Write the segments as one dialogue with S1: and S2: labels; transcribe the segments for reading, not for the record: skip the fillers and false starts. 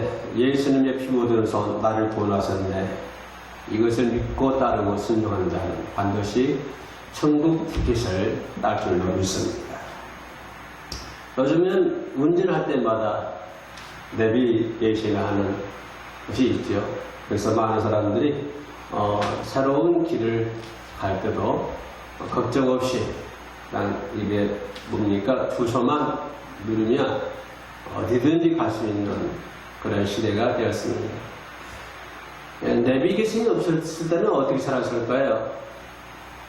S1: 때 예수님의 피 묻은 손 나를 구원하셨네. 이것을 믿고 따르고 순종하는 자는 반드시 천국 티켓을 딸 줄로 믿습니다. 요즘은 운전할 때마다 내비게이션을 하는 것이 있죠. 그래서 많은 사람들이 새로운 길을 갈 때도 걱정 없이 난 이게 뭡니까? 주소만 누르면 어디든지 갈 수 있는 그런 시대가 되었습니다. 내비게이션이 없었을 때는 어떻게 살았을까요?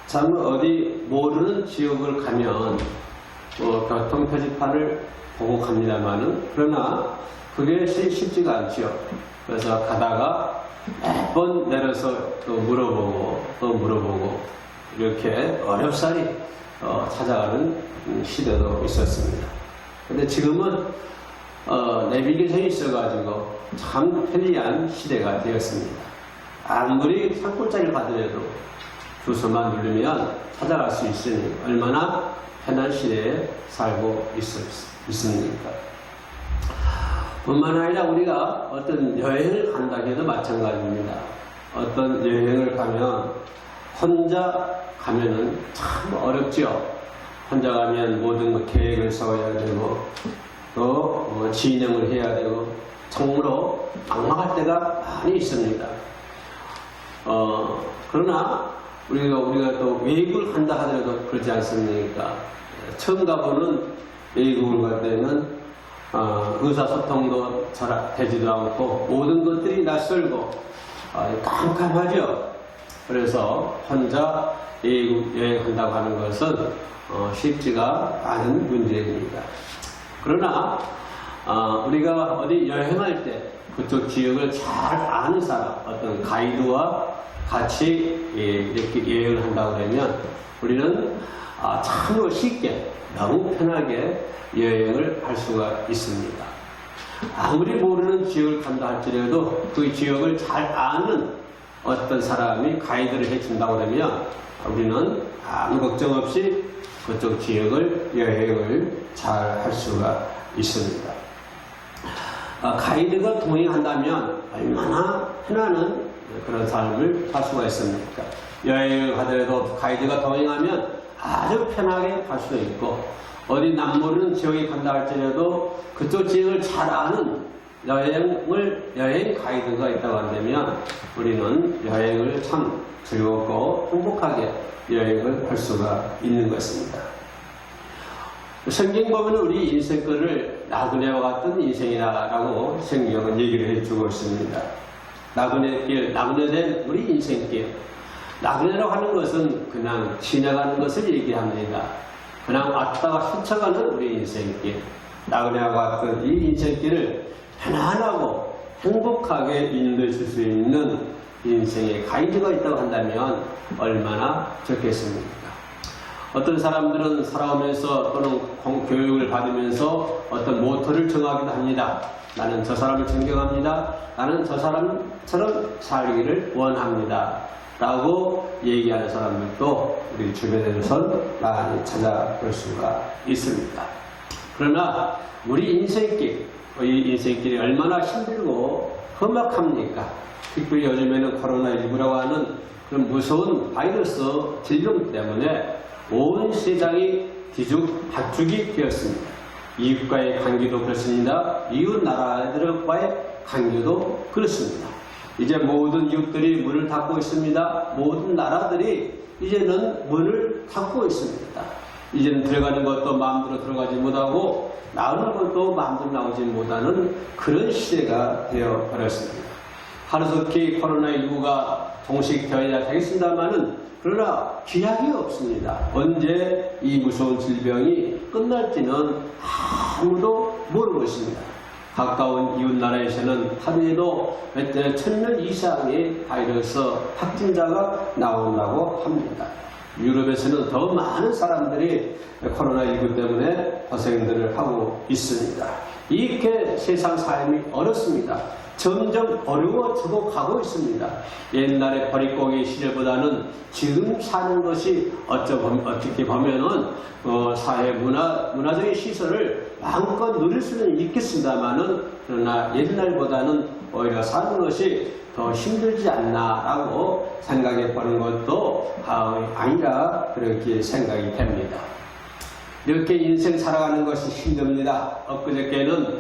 S1: 참 어디 모르는 지역을 가면 교통표지판을 보고 갑니다만은 그러나 그게 쉽지가 않죠. 그래서 가다가 몇 번 내려서 또 물어보고 이렇게 어렵사리 찾아가는 시대도 있었습니다. 근데 지금은 내비게이션이 있어가지고 참 편리한 시대가 되었습니다. 아무리 산골짜기를 가더라도 주소만 누르면 찾아갈 수 있으니 얼마나 편한 시대에 살고 있습니까? 뿐만 아니라 우리가 어떤 여행을 간다 해도 마찬가지입니다. 어떤 여행을 가면 혼자 가면은 참 어렵죠. 혼자 가면 모든 계획을 세워야 되고 또 진행을 해야 되고 참으로 막막할 때가 많이 있습니다. 그러나 우리가 또 외국을 간다 하더라도 그렇지 않습니까? 처음 가보는 외국을 갈 때는 의사소통도 잘 되지도 않고 모든 것들이 낯설고 깜깜하죠. 그래서 혼자 외국 여행한다고 하는 것은 쉽지가 않은 문제입니다. 그러나 우리가 어디 여행할 때 그쪽 지역을 잘 아는 사람, 어떤 가이드와 같이 이렇게 여행을 한다고 하면 우리는 참으로 쉽게 너무 편하게 여행을 할 수가 있습니다. 아무리 모르는 지역을 간다 할지라도 그 지역을 잘 아는 어떤 사람이 가이드를 해준다고 하면 우리는 아무 걱정 없이 그쪽 지역을 여행을 잘 할 수가 있습니다. 가이드가 동행한다면 얼마나 편안한 그런 삶을 살 수가 있습니까? 여행을 가더라도 가이드가 동행하면 아주 편하게 갈 수 있고 어디 남모르는 지역에 간다 할지라도 그쪽 지역을 잘 아는 여행 가이드가 있다고 한다면 우리는 여행을 참 즐겁고 행복하게 여행을 할 수가 있는 것입니다. 성경 보면 우리 인생글을 나그네와 같은 인생이라고 성경은 얘기를 해주고 있습니다. 나그네된 우리 인생길. 나그네라고 하는 것은 그냥 지나가는 것을 얘기합니다. 그냥 왔다가 스쳐가는 우리 인생길. 나그네와 같은 이 인생길을 편안하고 행복하게 인도해 줄 수 있는 인생의 가이드가 있다고 한다면 얼마나 좋겠습니까? 어떤 사람들은 살아오면서 또는 교육을 받으면서 어떤 모토를 정하기도 합니다. 나는 저 사람을 존경합니다. 나는 저 사람처럼 살기를 원합니다. 라고 얘기하는 사람들도 우리 주변에서는 많이 찾아볼 수가 있습니다. 그러나 우리 인생길, 이 인생길이 얼마나 힘들고 험악합니까? 특별히 요즘에는 코로나19라고 하는 그런 무서운 바이러스 질병 때문에 온 세상이 뒤죽박죽이 되었습니다. 이웃과의 관계도 그렇습니다. 이웃 나라들과의 관계도 그렇습니다. 이제 모든 이웃들이 문을 닫고 있습니다. 모든 나라들이 이제는 문을 닫고 있습니다. 이제는 들어가는 것도 마음대로 들어가지 못하고 나오는 것도 마음대로 나오지 못하는 그런 시대가 되어버렸습니다. 하루속히 코로나19가 종식되어야 되겠습니다만은 그러나 기약이 없습니다. 언제 이 무서운 질병이 끝날지는 아무도 모르고 있습니다. 가까운 이웃 나라에서는 하루에도 1000명 이상의 바이러스 확진자가 나온다고 합니다. 유럽에서는 더 많은 사람들이 코로나19 때문에 고생들을 하고 있습니다. 이렇게 세상 삶이 어렵습니다. 점점 어려워지고 가고 있습니다. 옛날에 버릿고기 시절보다는 지금 사는 것이 어떻게 보면은 사회 문화적인 시설을 마음껏 누릴 수는 있겠습니다만은 그러나 옛날보다는 오히려 사는 것이 더 힘들지 않나라고 생각해 보는 것도 아니라 그렇게 생각이 됩니다. 이렇게 인생 살아가는 것이 힘듭니다. 엊그저께는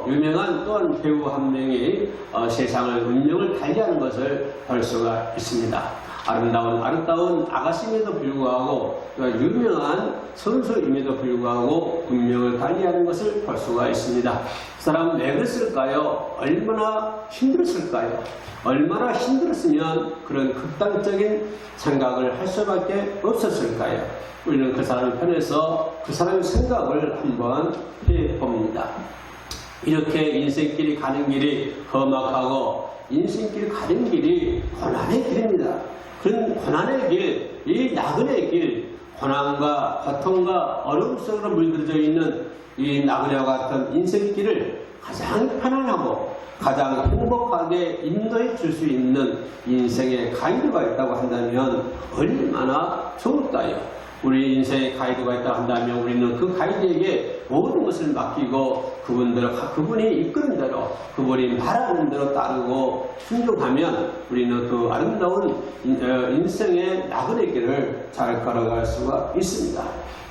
S1: 유명한 또한 배우 한 명이 세상을 운명을 달리하는 것을 볼 수가 있습니다. 아름다운 아가씨임에도 불구하고 유명한 선수임에도 불구하고 운명을 달리하는 것을 볼 수가 있습니다. 그 사람 왜 그랬을까요? 얼마나 힘들었을까요? 얼마나 힘들었으면 그런 극단적인 생각을 할 수밖에 없었을까요? 우리는 그 사람 편에서 그 사람의 생각을 한번 해봅니다. 이렇게 인생길이 가는 길이 험악하고 인생길이 가는 길이 고난의 길입니다. 그런 고난의 길, 이 나그네의 길, 고난과 고통과 어려움 속으로 물들어져 있는 이 나그네와 같은 인생길을 가장 편안하고 가장 행복하게 인도해 줄 수 있는 인생의 가이드가 있다고 한다면 얼마나 좋을까요? 우리 인생의 가이드가 있다고 한다면 우리는 그 가이드에게 모든 것을 맡기고 그분이 이끄는 대로 그분이 말하는 대로 따르고 순종하면 우리는 그 아름다운 인생의 나그네 길을 잘 걸어갈 수가 있습니다.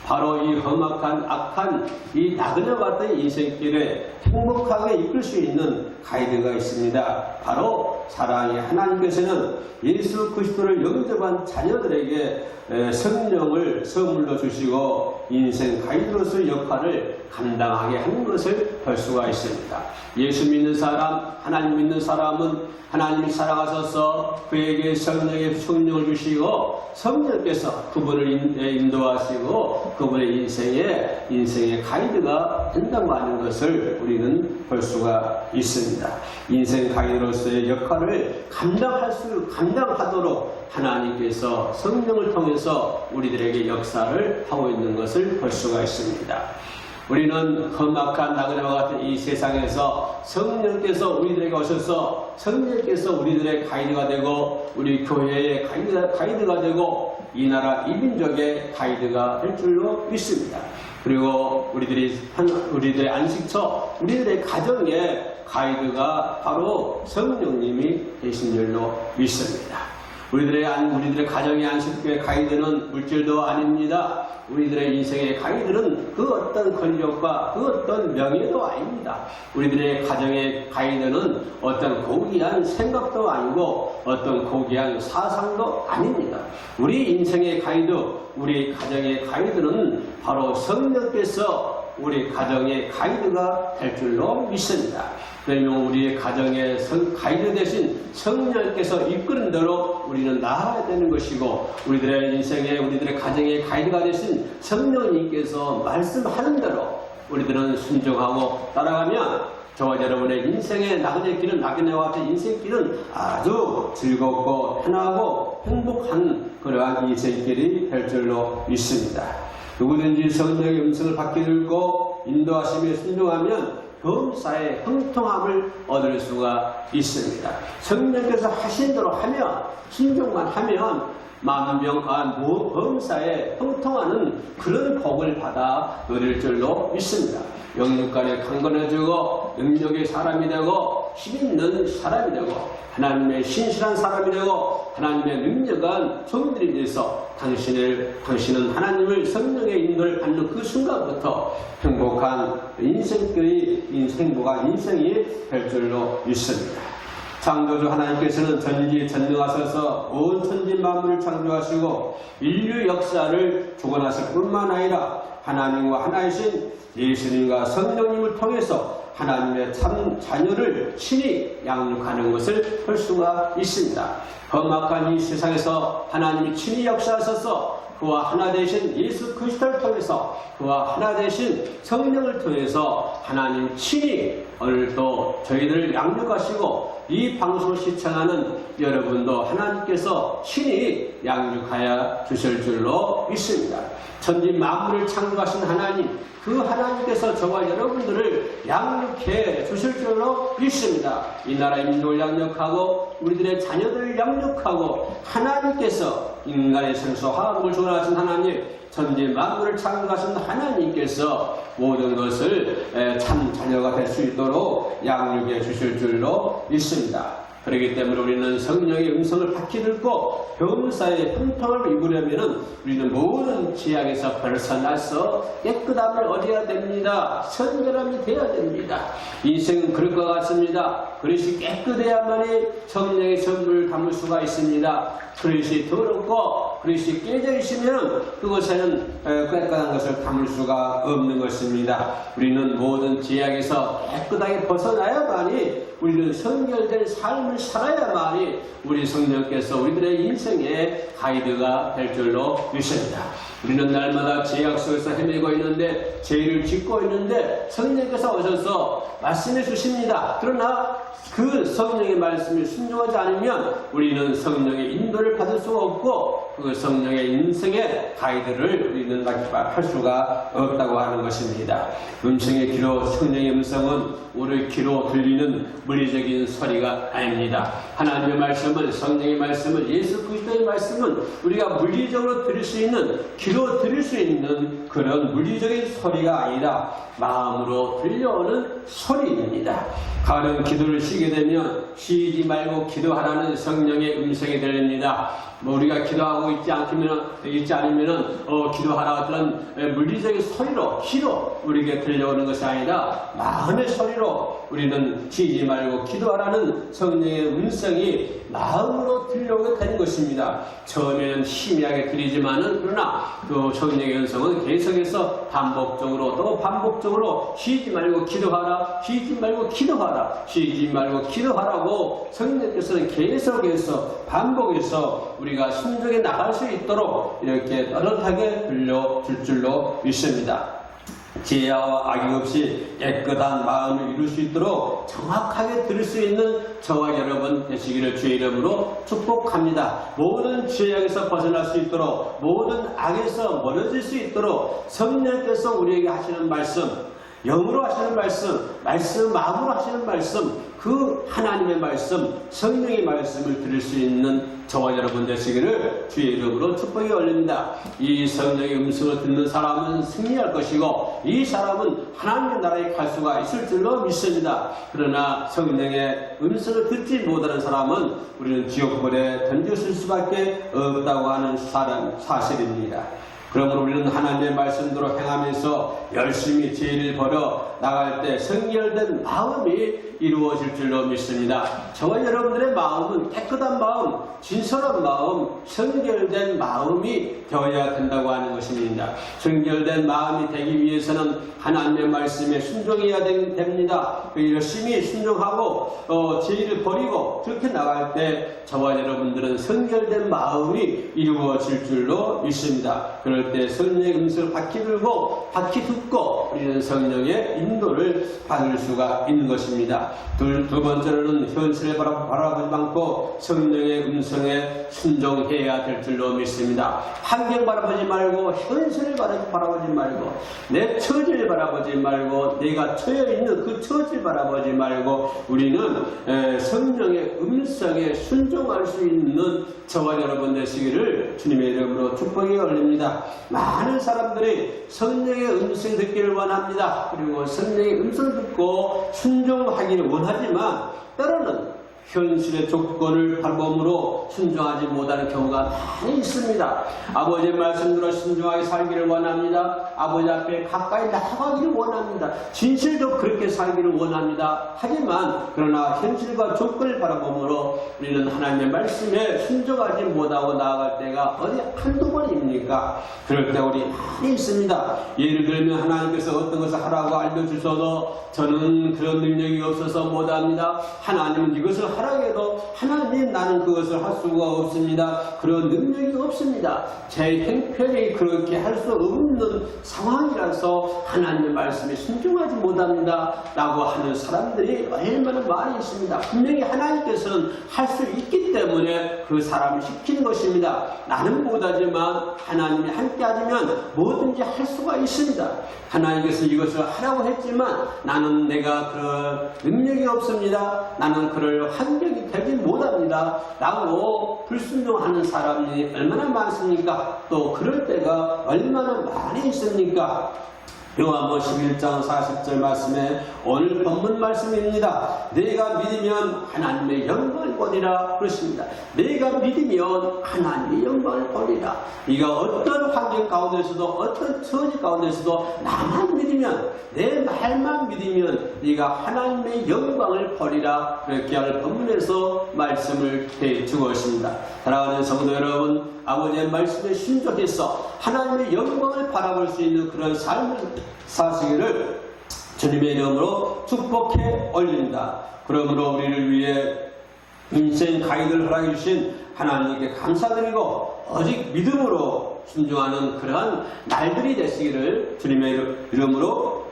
S1: 바로 이 험악한 악한 이 나그네와 같은 인생길에 행복하게 이끌 수 있는 가이드가 있습니다. 바로 사랑의 하나님께서는 예수 그리스도를 영접한 자녀들에게 성령을 선물로 주시고 인생 가이드로서의 역할을 감당하게 하는 것을 볼 수가 있습니다. 예수 믿는 사람, 하나님 믿는 사람은 하나님이 사랑하셔서 그에게 성령을 주시고 성령께서 그분을 인도하시고 그분의 인생의 가이드가 된다고 하는 것을 우리는 볼 수가 있습니다. 인생 가이드로서의 역할을 감당하도록 하나님께서 성령을 통해서 우리들에게 역사를 하고 있는 것을 볼 수가 있습니다. 우리는 험악한 나그네와 같은 이 세상에서 성령께서 우리들에게 오셔서 성령께서 우리들의 가이드가 되고 우리 교회의 가이드가 되고 이 나라 이 민족의 가이드가 될 줄로 믿습니다. 그리고 우리들의 안식처, 우리들의 가정의 가이드가 바로 성령님이 되신 줄로 믿습니다. 우리들의 가정의 안식교의 가이드는 물질도 아닙니다. 우리들의 인생의 가이드는 그 어떤 권력과 그 어떤 명예도 아닙니다. 우리들의 가정의 가이드는 어떤 고귀한 생각도 아니고 어떤 고귀한 사상도 아닙니다. 우리 인생의 가이드, 우리 가정의 가이드는 바로 성령께서 우리 가정의 가이드가 될 줄로 믿습니다. 그러면 우리의 가정의 가이드 대신 성령께서 이끄는 대로 우리는 나아가야 되는 것이고 우리들의 인생의 우리들의 가정의 가이드가 되신 성령님께서 말씀하는 대로 우리들은 순종하고 따라가면 저와 여러분의 인생의 나그네와 같은 인생길은 아주 즐겁고 편하고 행복한 그러한 인생길이 될 줄로 믿습니다. 누구든지 성령의 음성을 받게 들고 인도하심에 순종하면 범사의 형통함을 얻을 수가 있습니다. 성령께서 하신 대로 하면 순종만 하면 범사에 형통하는 그런 복을 받아 누릴 줄로 믿습니다. 영육간에 강건해지고 능력의 사람이 되고 힘있는 사람이 되고 하나님의 신실한 사람이 되고 하나님의 능력한 종들이 돼서 당신은 하나님을 성령의 인도를 받는 그 순간부터 행복한 행복한 인생이 될 줄로 믿습니다. 창조주 하나님께서는 전지전능하셔서 온 천지 만물을 창조하시고 인류 역사를 주관하실 뿐만 아니라 하나님과 하나이신 예수님과 성령님을 통해서 하나님의 참 자녀를 친히 양육하는 것을 볼 수가 있습니다. 험악한 이 세상에서 하나님이 친히 역사하셔서 그와 하나 되신 예수 그리스도를 통해서 그와 하나 되신 성령을 통해서 하나님 친히 오늘도 저희들을 양육하시고 이 방송을 시청하는 여러분도 하나님께서 친히 양육하여 주실 줄로 믿습니다. 천지 만물을 창조하신 하나님, 그 하나님께서 저와 여러분들을 양육해 주실 줄로 믿습니다. 이 나라 인도를 양육하고 우리들의 자녀들을 양육하고 하나님께서 인간의 생수화합을 조언하신 하나님, 천지 만물을 창조하신 하나님께서 모든 것을 참 자녀가 될 수 있도록 양육해 주실 줄로 믿습니다. 그렇기 때문에 우리는 성령의 음성을 밝히 듣고 범사의 형통을 입으려면 우리는 모든 죄악에서 벗어나서 깨끗함을 얻어야 됩니다. 선결함이 되어야 됩니다. 인생은 그럴 것 같습니다. 그릇이 깨끗해야만이 성령의 선물을 담을 수가 있습니다. 그릇이 더럽고 그릇이 깨져 있으면 그것에는 깨끗한 것을 담을 수가 없는 것입니다. 우리는 모든 죄악에서 깨끗하게 벗어나야만이 우리는 성결된 삶을 살아야만이 우리 성령께서 우리들의 인생의 가이드가 될 줄로 믿습니다. 우리는 날마다 죄악 속에서 헤매고 있는데, 죄를 짓고 있는데 성령께서 오셔서 말씀해 주십니다. 그러나 그 성령의 말씀을 순종하지 않으면 우리는 성령의 인도를 받을 수가 없고 그 성령의 인생의 가이드를 우리는 할 수가 없다고 하는 것입니다. 음성의 귀로, 성령의 음성은 우리 귀로 들리는 물리적인 소리가 아닙니다. 하나님의 말씀은, 성령의 말씀은, 예수 그리스도의 말씀은 우리가 물리적으로 들을 수 있는, 귀로 들을 수 있는 그런 물리적인 소리가 아니라 마음으로 들려오는 소리입니다. 가령 기도를 쉬게 되면 쉬지 말고 기도하라는 성령의 음성이 들립니다. 우리가 기도하고 있지 않으면 기도하라 그런 물리적인 소리로, 귀로 우리에게 들려오는 것이 아니라 마음의 소리로 우리는 쉬지 말고 기도하라는 성령의 음성이 마음으로 들려오게 되는 것입니다. 처음에는 희미하게 들리지만은 그러나 그 성령의 음성은 계속해서 반복적으로 또 반복적으로 쉬지 말고 기도하라, 쉬지 말고 기도하라, 쉬지 말고 기도하라고 성령께서는 계속해서 반복해서 우리가 순종해 나갈 수 있도록 이렇게 또렷하게 들려줄 줄로 믿습니다. 죄와 악이 없이 깨끗한 마음을 이룰 수 있도록 정확하게 들을 수 있는 저와 여러분 되시기를 주의 이름으로 축복합니다. 모든 죄악에서 벗어날 수 있도록, 모든 악에서 멀어질 수 있도록 성령께서 우리에게 하시는 말씀, 영으로 하시는 말씀 마음으로 하시는 말씀, 그 하나님의 말씀, 성령의 말씀을 들을 수 있는 저와 여러분 되시기를 주의 이름으로 축복이 올립니다. 이 성령의 음성을 듣는 사람은 승리할 것이고 이 사람은 하나님의 나라에 갈 수가 있을 줄로 믿습니다. 그러나 성령의 음성을 듣지 못하는 사람은 우리는 지옥불에 던졌을 수밖에 없다고 하는 사실입니다. 그러므로 우리는 하나님의 말씀대로 행하면서 열심히 죄를 벌어 나갈 때 성결된 마음이 이루어질 줄로 믿습니다. 저와 여러분들의 마음은 깨끗한 마음, 진솔한 마음, 성결된 마음이 되어야 된다고 하는 것입니다. 성결된 마음이 되기 위해서는 하나님의 말씀에 순종해야 됩니다. 열심히 순종하고 죄를 버리고 그렇게 나갈 때 저와 여러분들은 성결된 마음이 이루어질 줄로 믿습니다. 그럴 때 성령의 음성을 밝히 들고 밝히 듣고 우리는 성령의 인도를 받을 수가 있는 것입니다. 두 번째로는 현실을 바라보지 않고 성령의 음성에 순종해야 될 줄로 믿습니다. 환경 바라보지 말고 현실을 바라보지 말고 내 처지를 바라보지 말고 내가 처해 있는 그 처지를 바라보지 말고 우리는 성령의 음성에 순종할 수 있는 저와 여러분 되시기를 주님의 이름으로 축복이 올립니다. 많은 사람들이 성령의 음성 듣기를 원합니다. 그리고 성령의 음성 듣고 순종하기를 원하지만 때로는 현실의 조건을 발범으로 순종하지 못하는 경우가 많이 있습니다. 아버지의 말씀대로 순종하게 살기를 원합니다. 아버지 앞에 가까이 나아가기를 원합니다. 진실도 그렇게 살기를 원합니다. 하지만 그러나 현실과 조건을 바라봄으로 우리는 하나님의 말씀에 순종하지 못하고 나아갈 때가 어디 한두 번입니까? 그럴 때 우리 많이 있습니다. 예를 들면 하나님께서 어떤 것을 하라고 알려주셔도 저는 그런 능력이 없어서 못합니다. 하나님은 이것을 그것을 하라고 해도 하나님 나는 그것을 할 수가 없습니다. 그런 능력이 없습니다. 제 형편이 그렇게 할 수 없는 상황이라서 하나님 말씀에 순종하지 못합니다. 라고 하는 사람들이 얼마나 많이 있습니다. 분명히 하나님께서는 할 수 있기 때문에 그 사람을 시키는 것입니다. 나는 못하지만 하나님이 함께 하시면 뭐든지 할 수가 있습니다. 하나님께서 이것을 하라고 했지만 나는 내가 그럴 능력이 없습니다. 나는 그럴 환경이 되지 못합니다. 라고 불순종하는 사람이 얼마나 많습니까? 또 그럴 때가 얼마나 많이 있습니까? 요한복음 11장 40절 말씀에 오늘 본문 말씀입니다. 내가 믿으면 하나님의 영광을 보리라 그렇습니다. 내가 믿으면 하나님의 영광을 보리라. 네가 어떤 환경 가운데서도 어떤 처지 가운데서도 나만 믿으면 내 말만 믿으면 네가 하나님의 영광을 보리라. 그렇게 할 본문에서 말씀을 해주고 있습니다. 사랑하는 성도 여러분, 아버지의 말씀에 순종해서 하나님의 영광을 바라볼 수 있는 그런 삶을 사시기를 주님의 이름으로 축복해 올립니다. 그러므로 우리를 위해 인생 가이드를 허락해 주신 하나님께 감사드리고 오직 믿음으로 순종하는 그러한 날들이 되시기를 주님의 이름으로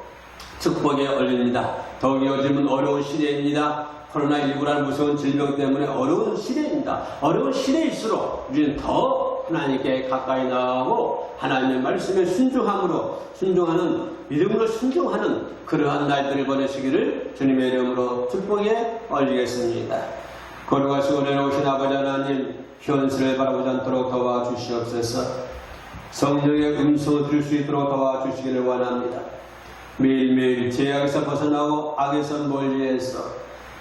S1: 축복해 올립니다. 더욱이 요즘은 어려운 시대입니다. 코로나19라는 무서운 질병 때문에 어려운 시대입니다. 어려운 시대일수록 우리는 더 하나님께 가까이 나가고 하나님의 말씀에 순종하는 믿음으로 순종하는 그러한 날들을 보내시기를 주님의 이름으로 축복해 올리겠습니다. 거룩하시고 내려오신 아버지 하나님, 현실을 바라보지 않도록 도와주시옵소서. 성령의 음성을 들을 수 있도록 도와주시기를 원합니다. 매일매일 죄악에서 벗어나고 악에서 멀리해서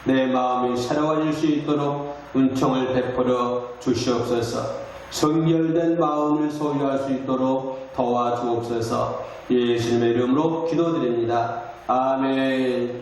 S1: 내 마음이 새로워질 수 있도록 은총을 베풀어 주시옵소서. 성결된 마음을 소유할 수 있도록 도와주옵소서. 예수님의 이름으로 기도드립니다. 아멘.